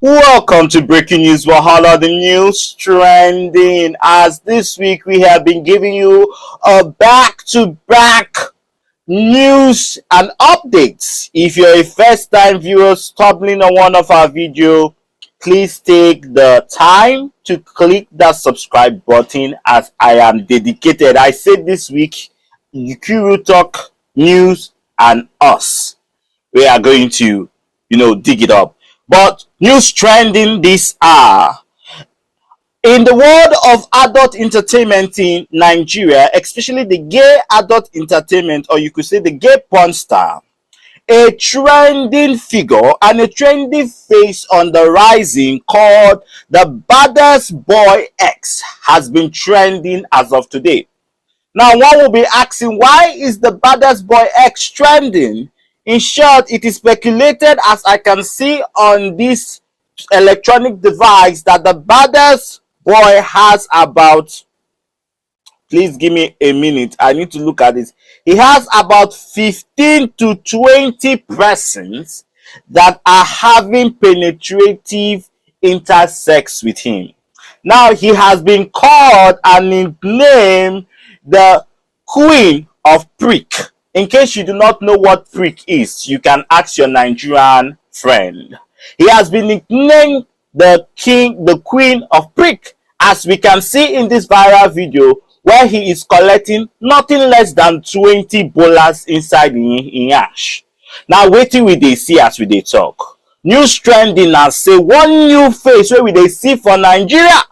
Welcome to Breaking News Wahala, the news trending. As this week we have been giving you a back-to-back news and updates. If you're a first-time viewer stumbling on one of our videos, please take the time to click that subscribe button, as I am dedicated. I said this week, Kuru Talk, News, and us. We are going to, dig it up. But news trending this hour. In the world of adult entertainment in Nigeria, especially the gay adult entertainment, or you could say the gay porn star, a trending figure and a trending face on the rising called the baddest boy X has been trending as of today. Now, one will be asking, why is the baddest boy X trending? In short, it is speculated, as I can see on this electronic device, that the baddest boy has about, please give me a minute, I need to look at this. He has about 15 to 20 persons that are having penetrative intersex with him. Now, he has been called and nicknamed the Queen of Prick. In case you do not know what prick is, you can ask your Nigerian friend. He has been nicknamed the Queen of Prick, as we can see in this viral video, where he is collecting nothing less than 20 bolas inside in ash. Now, waiting with they see as we they talk. News trending and say one new face where we they see for Nigeria.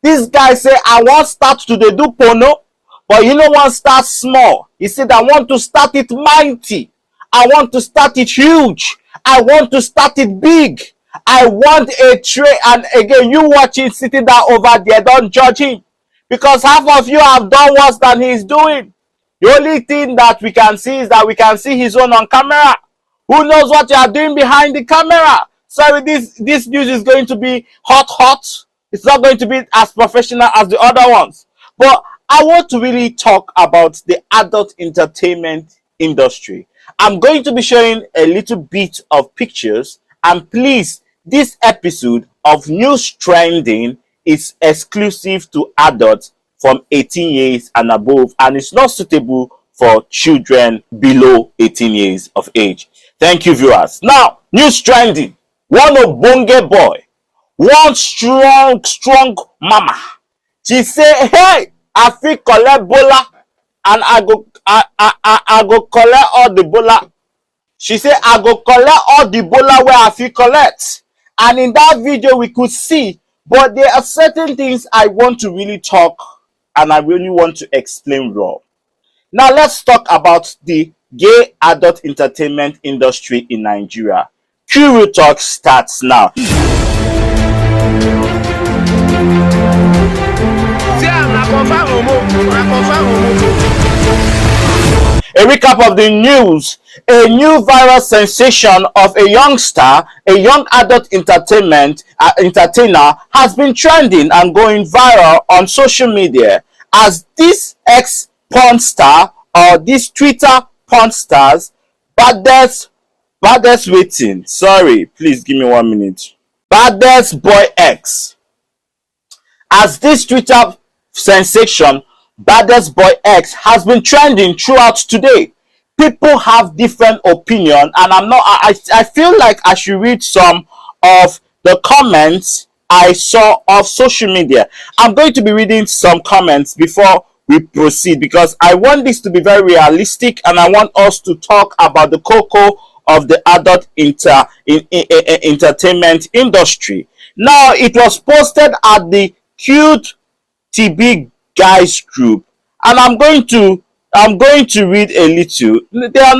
This guy say, I want start to do porno. But you know what, start small. He said, I want to start it mighty. I want to start it huge. I want to start it big. I want a tray. And again, you watching sitting down over there, don't judge him. Because half of you have done worse than he's doing. The only thing that we can see is that we can see his own on camera. Who knows what you are doing behind the camera? Sorry, this news is going to be hot. It's not going to be as professional as the other ones. But I want to really talk about the adult entertainment industry. I'm going to be showing a little bit of pictures, and please, this episode of News Trending is exclusive to adults from 18 years and above, and it's not suitable for children below 18 years of age. Thank you, viewers. Now, News Trending. One Obonge boy, one strong mama. She say, hey, I feel collect bola and I go collect all the bola. She said, I go collect all the bola where I feel collect. And in that video we could see, but there are certain things I want to really talk and I really want to explain raw. Now let's talk about the gay adult entertainment industry in Nigeria. Kuru Talk starts now. A recap of the news. A new viral sensation of a youngster, a young adult entertainer, has been trending and going viral on social media as this ex-porn star, or this Twitter porn stars, baddest waiting. Sorry, please give me 1 minute. Baddest boy X. As this Twitter sensation, baddest boy X, has been trending throughout today. People have different opinion, and I feel like I should read some of the comments I saw of social media. I'm going to be reading some comments before we proceed, because I want this to be very realistic, and I want us to talk about the cocoa of the adult entertainment industry. Now, it was posted at the Cute TB Guys group, and I'm going to read a little. There are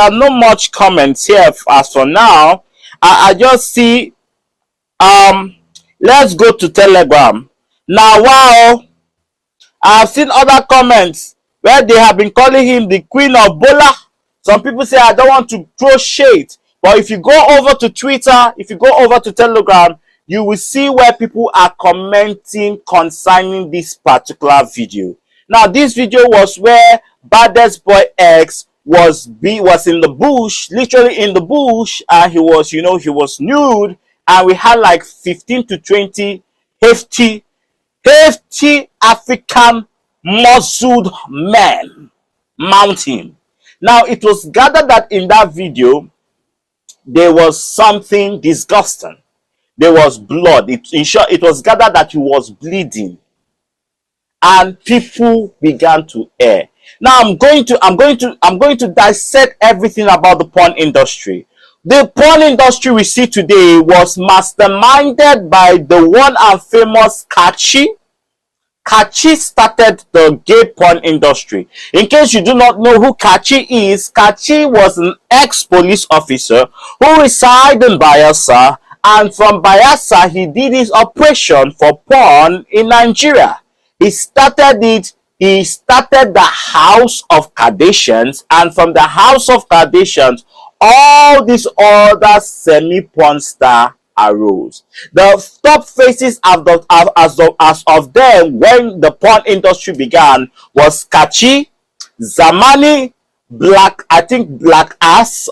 not much comments here as for now. I just see. Let's go to Telegram now. Wow, I've seen other comments where they have been calling him the Queen of Bola. Some people say, I don't want to throw shade, but if you go over to Twitter, if you go over to Telegram, you will see where people are commenting concerning this particular video. Now, this video was where baddest boy X was in the bush, literally in the bush, and he was, he was nude, and we had like 15 to 20 hefty African muscled men mounting. Now, it was gathered that in that video, there was something disgusting. There was blood. In short, it was gathered that he was bleeding, and people began to err. Now, I'm going to dissect everything about the porn industry. The porn industry we see today was masterminded by the one and famous Kachi. Kachi started the gay porn industry. In case you do not know who Kachi is, Kachi was an ex-police officer who resided in Bayelsa, and from Bayelsa he did his operation for porn in Nigeria. He started the House of Kardashians, and from the House of Kardashians, all these other semi-porn star arose. The top faces as of them when the porn industry began was Kachi, Zamani, Black Ass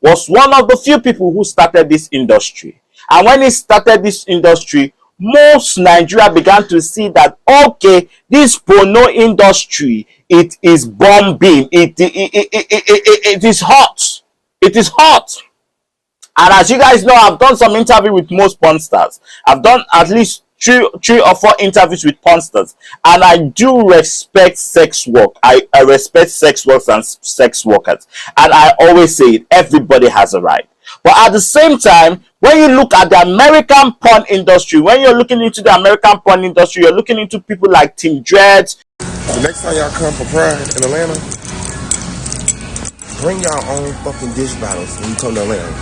was one of the few people who started this industry. And when he started this industry, most Nigeria began to see that, okay, this porno industry, it is bombing. It is hot. It is hot. And as you guys know, I've done some interview with most porn stars. I've done at least three or four interviews with porn stars. And I do respect sex work. I respect sex workers and sex workers. And I always say it, everybody has a right. But at the same time, when you look at the American porn industry, when you're looking into the American porn industry, you're looking into people like Tim Dread. The next time y'all come for Pride in Atlanta, bring y'all own fucking dish bottles when you come to Atlanta.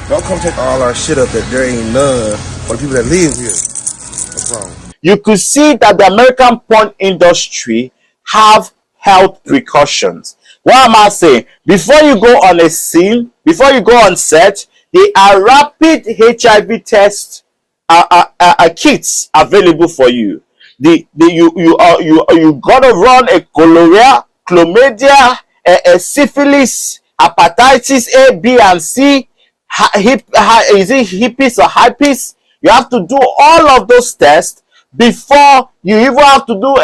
Don't come take all our shit up that there ain't none for the people that live here. What's wrong? You could see that the American porn industry have health precautions. What am I saying? Before you go on a scene, before you go on set, there are rapid HIV test kits available for you. You gotta run a cholera, chlamydia, a syphilis, hepatitis A, B, and C. Is it herpes or herpes? You have to do all of those tests before you even have to do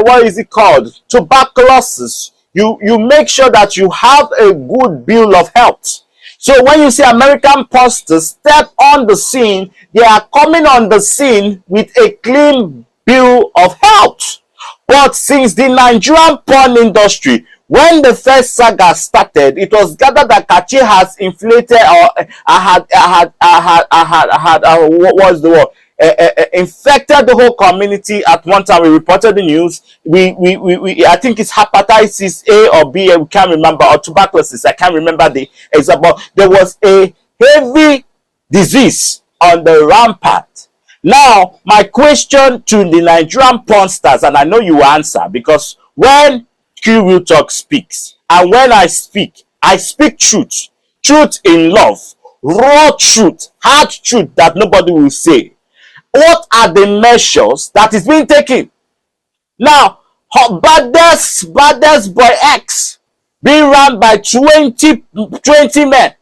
what is it called? Tuberculosis. You make sure that you have a good bill of health. So when you see American posters step on the scene, they are coming on the scene with a clean bill of health. But since the Nigerian porn industry, when the first saga started, it was gathered that Kachi has inflated or what was the word? Infected the whole community at one time. We reported the news. I think it's hepatitis A or B, we can't remember, or tuberculosis. I can't remember the exact, but there was a heavy disease on the rampart. Now, my question to the Nigerian porn stars, and I know you will answer, because when Q Talk speaks, and when I speak truth, truth in love, raw truth, hard truth that nobody will say. What are the measures that is being taken? Now, baddest boy X being run by 20 men.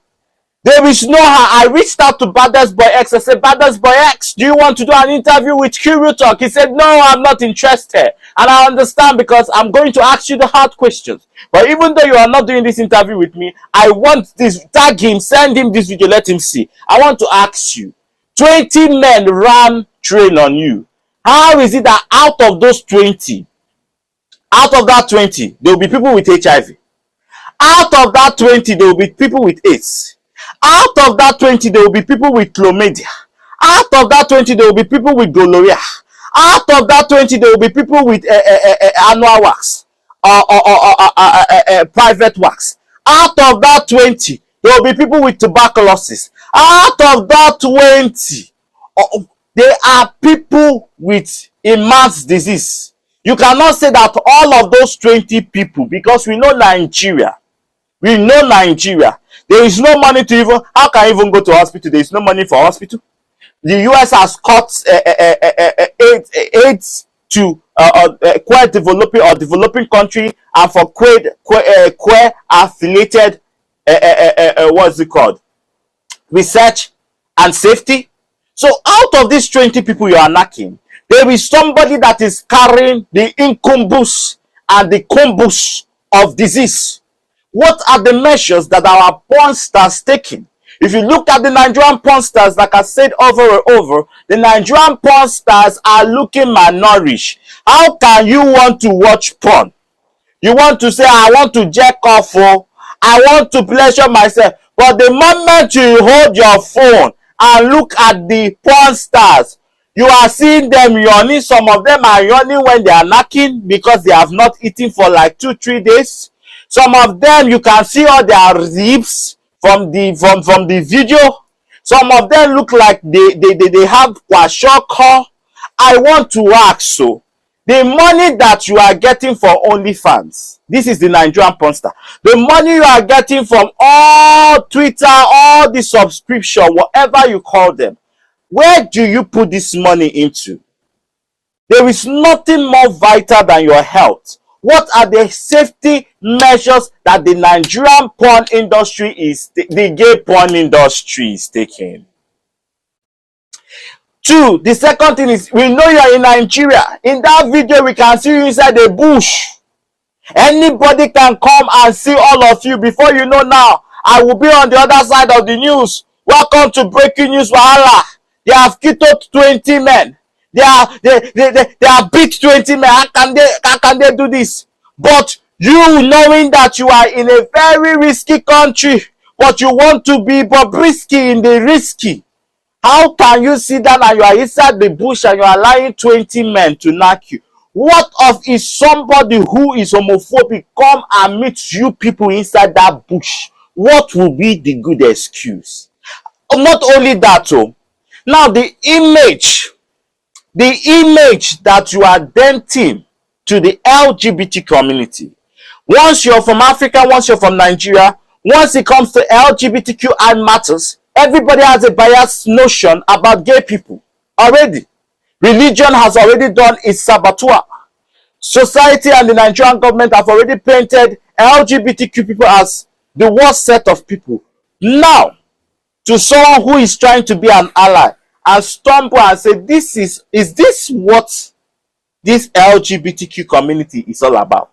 There is no how. I reached out to baddest boy X. I said, baddest boy X, do you want to do an interview with Q Talk? He said, no, I'm not interested. And I understand, because I'm going to ask you the hard questions. But even though you are not doing this interview with me, I want this, tag him, send him this video, let him see. I want to ask you, 20 men ran train on you. How is it that out of those 20, out of that 20, there will be people with HIV? Out of that 20, there will be people with AIDS. Out of that 20, there will be people with chlamydia. Out of that 20, there will be people with gonorrhea. Out of that 20, there will be people with annual wax or private wax. Out of that 20, there will be people with tuberculosis. Out of that 20, there are people with a mass disease. You cannot say that all of those 20 people, because we know Nigeria. We know Nigeria. There is no money to even, how can you even go to hospital? There is no money for hospital. The US has cut AIDS to queer developing or developing country, and for queer affiliated what's it called, research and safety. So out of these 20 people you are knocking, there is somebody that is carrying the incumbus and the cumbus of disease. What are the measures that our porn stars taking? If you look at the Nigerian porn stars, like I said over and over, the Nigerian porn stars are looking malnourished. How can you want to watch porn? You want to say, I want to jack off, oh, I want to pleasure myself. But the moment you hold your phone and look at the porn stars, you are seeing them yawning. Some of them are yawning when they are knocking because they have not eaten for like 2-3 days. Some of them, you can see all their ribs from the video. Some of them look like they have kwashiorkor. I want to ask, so the money that you are getting for OnlyFans, this is the Nigerian pornstar, the money you are getting from all Twitter, all the subscription, whatever you call them, where do you put this money into? There is nothing more vital than your health. What are the safety measures that the Nigerian porn industry the gay porn industry is taking? Two, the second thing is, we know you are in Nigeria. In that video, we can see you inside the bush. Anybody can come and see all of you. Before you know now, I will be on the other side of the news. Welcome to Breaking News Wahala. They have killed 20 men. They have beat 20 men. How can they do this? But you, knowing that you are in a very risky country, but you want to be Bobrisky in the risky. How can you sit down and you are inside the bush and you are allowing 20 men to knock you? What if somebody who is homophobic come and meet you people inside that bush? What will be the good excuse? Not only that, oh, now the image that you are denting to the LGBT community. Once you're from Africa, once you're from Nigeria, once it comes to LGBTQI matters, everybody has a biased notion about gay people already. Religion has already done its saboteur. Society and the Nigerian government have already painted LGBTQ people as the worst set of people. Now, to someone who is trying to be an ally and stumble and say, is this what this LGBTQ community is all about?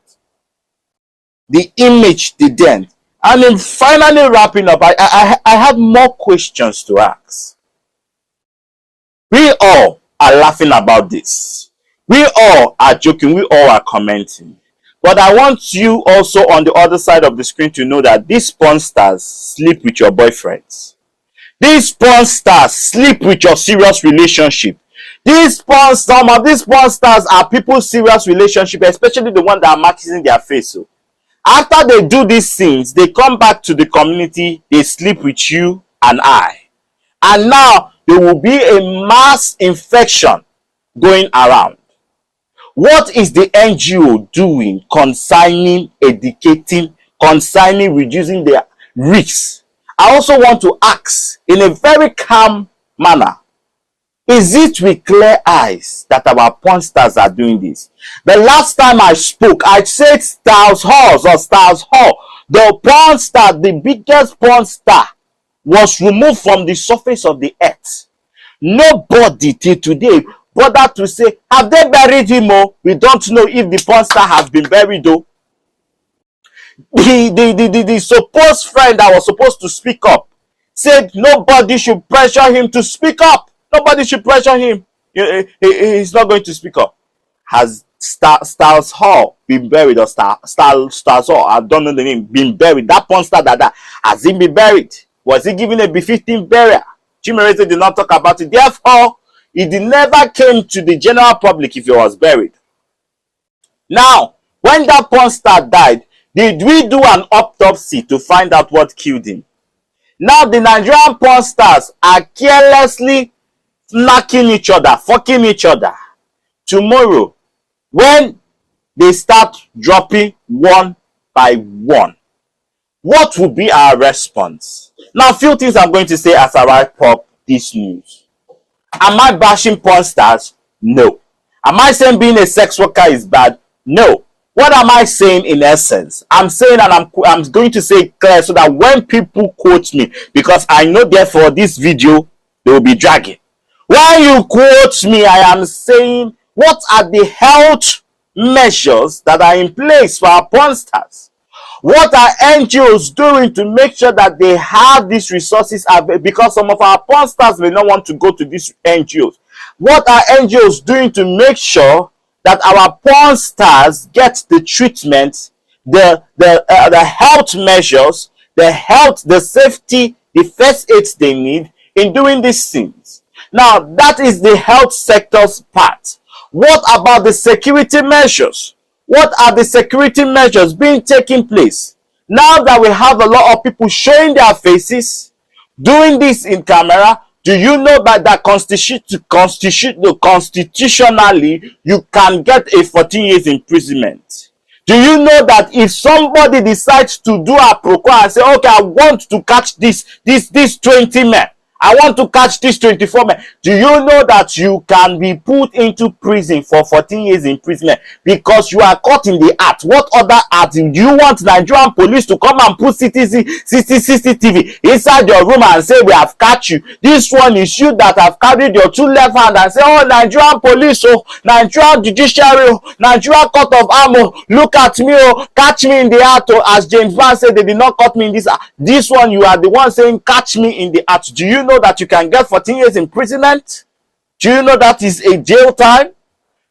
The image, the dent. And then finally wrapping up, I have more questions to ask. We all are laughing about this. We all are joking. We all are commenting. But I want you also on the other side of the screen to know that these porn stars sleep with your boyfriends. These porn stars sleep with your serious relationship. Some of these porn stars are people's serious relationship, especially the one that are marking their face. So after they do these things, they come back to the community, they sleep with you and I. And now there will be a mass infection going around. What is the NGO doing concerning educating, concerning reducing their risks? I also want to ask in a very calm manner, is it with clear eyes that our porn stars are doing this? The last time I spoke, I said Stars Hall, the porn star, the biggest porn star, was removed from the surface of the earth. Nobody till today bothered to say, have they buried him? Oh, we don't know if the porn star has been buried though. The supposed friend that was supposed to speak up said nobody should pressure him to speak up. Nobody should pressure him. He's not going to speak up. Has Stars Hall been buried, or Stars Hall, I don't know the name, been buried? That porn star that has he been buried? Was he given a B-15 burial? Chimereze did not talk about it. Therefore, it never came to the general public if he was buried. Now, when that porn star died, did we do an autopsy to find out what killed him? Now, the Nigerian porn stars are carelessly knocking each other, fucking each other. Tomorrow, when they start dropping one by one, what will be our response? Now, a few things I'm going to say as I wrap up this news. Am I bashing porn stars? No. Am I saying being a sex worker is bad? No. What am I saying in essence? I'm saying, and I'm going to say it clear so that when people quote me, because I know therefore this video They will be dragging. When you quote me, I am saying, what are the health measures that are in place for our pornstars? What are NGOs doing to make sure that they have these resources? Because some of our pornstars may not want to go to these NGOs. What are NGOs doing to make sure that our pornstars get the treatment, the health measures, the safety, the first aids they need in doing these things? Now, that is the health sector's part. What about the security measures? What are the security measures being taken place? Now that we have a lot of people showing their faces, doing this in camera, do you know that constitutionally you can get a 14 years imprisonment? Do you know that if somebody decides to do a procure and say, okay, I want to catch these 20 men, I want to catch these 24 men. Do you know that you can be put into prison for 14 years imprisonment because you are caught in the act? What other act? Do you want Nigerian police to come and put CCTV inside your room and say, we have caught you? This one is you that have carried your two left hand and say, oh, Nigerian police, oh, Nigerian judiciary, oh, Nigerian court of arm, oh, look at me, oh, catch me in the act, oh, as James Van said, they did not catch me in this act. This one, you are the one saying, catch me in the act. Do you know that you can get 14 years imprisonment? Do you know that is a jail time?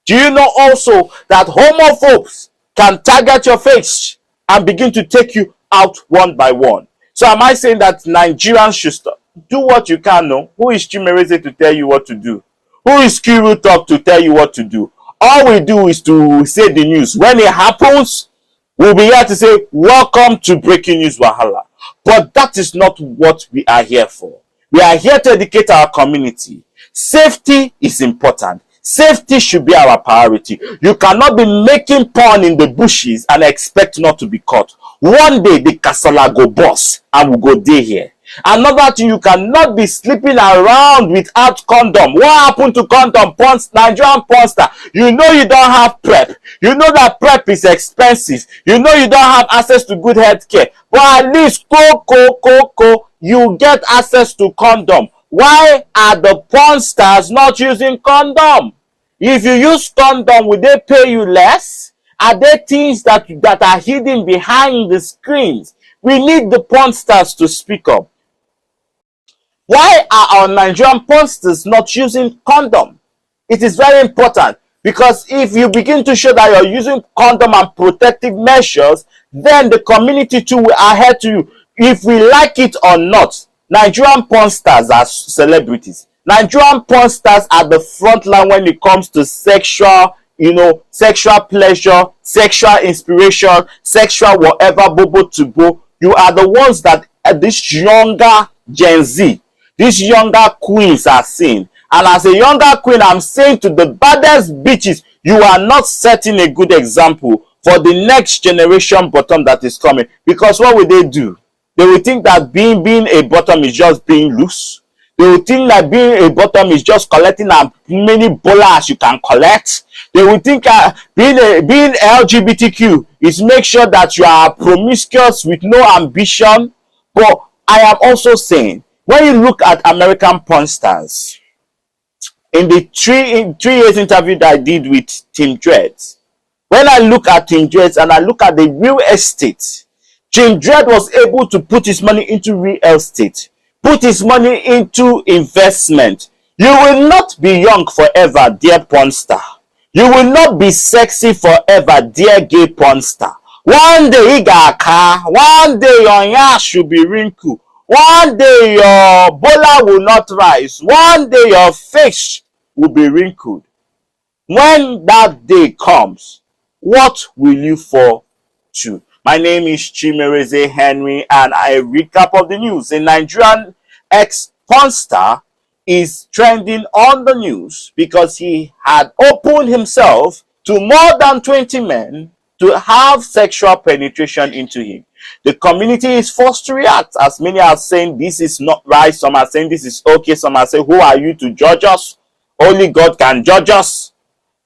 Do you know also that homophobes can target your face and begin to take you out one by one? So am I saying that Nigerians should stop? Do what you can. No. Who is Chimereze to tell you what to do? Who is Kiru Talk to tell you what to do? All we do is to say the news. When it happens, we'll be here to say, welcome to Breaking News Wahala. But that is not what we are here for. We are here to educate our community. Safety is important. Safety should be our priority. You cannot be making porn in the bushes and expect not to be caught. One day the casala go bust and we go day here. Another thing, you cannot be sleeping around without condom. What happened to condom? Nigerian pornstar. You know you don't have PrEP. You know that PrEP is expensive. You know you don't have access to good health care. But at least you get access to condom. Why are the pornstars not using condom? If you use condom, will they pay you less? Are there things that are hidden behind the screens? We need the pornstars to speak up. Why are our Nigerian pornstars not using condom? It is very important, because if you begin to show that you're using condom and protective measures, then the community too will adhere to you. If we like it or not, Nigerian pornstars are celebrities. Nigerian pornstars are the front line when it comes to sexual pleasure, sexual inspiration, sexual whatever, bobo to bo. You are the ones that this younger Gen Z, these younger queens are seeing. And as a younger queen, I'm saying to the baddest bitches, you are not setting a good example for the next generation bottom that is coming. Because what will they do? They will think that being a bottom is just being loose. They will think that being a bottom is just collecting as many bolas as you can collect. They will think being LGBTQ is make sure that you are promiscuous with no ambition. But I am also saying, when you look at American porn stars, in the three years interview that I did with Tim Dreads, when I look at Tim Dreads and I look at the real estate, Tim Dread was able to put his money into real estate, put his money into investment. You will not be young forever, dear porn star. You will not be sexy forever, dear gay porn star. One day you got a car, one day your yash will be wrinkled, one day your bola will not rise, one day your face will be wrinkled. When that day comes, what will you fall to? My name is Chimereze Henry, and a recap of the news. A Nigerian ex-porn star is trending on the news because he had opened himself to more than 20 men to have sexual penetration into him. The community is forced to react, as many are saying this is not right, some are saying this is okay, some are saying, who are you to judge us? Only God can judge us.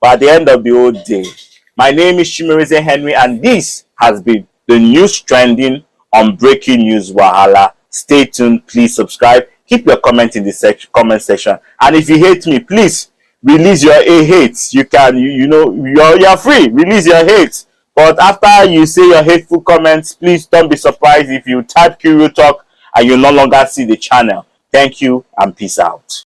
But at the end of the whole day, my name is Chimereze Henry, and this has been the news trending on Breaking News Wahala. Stay tuned, please subscribe, Keep your comment in the comment section. And if you hate me, please release your hate. You can, you know, you're free. Release your hate. But after you say your hateful comments, please don't be surprised if you type Curio Talk and you no longer see the channel. Thank you and peace out.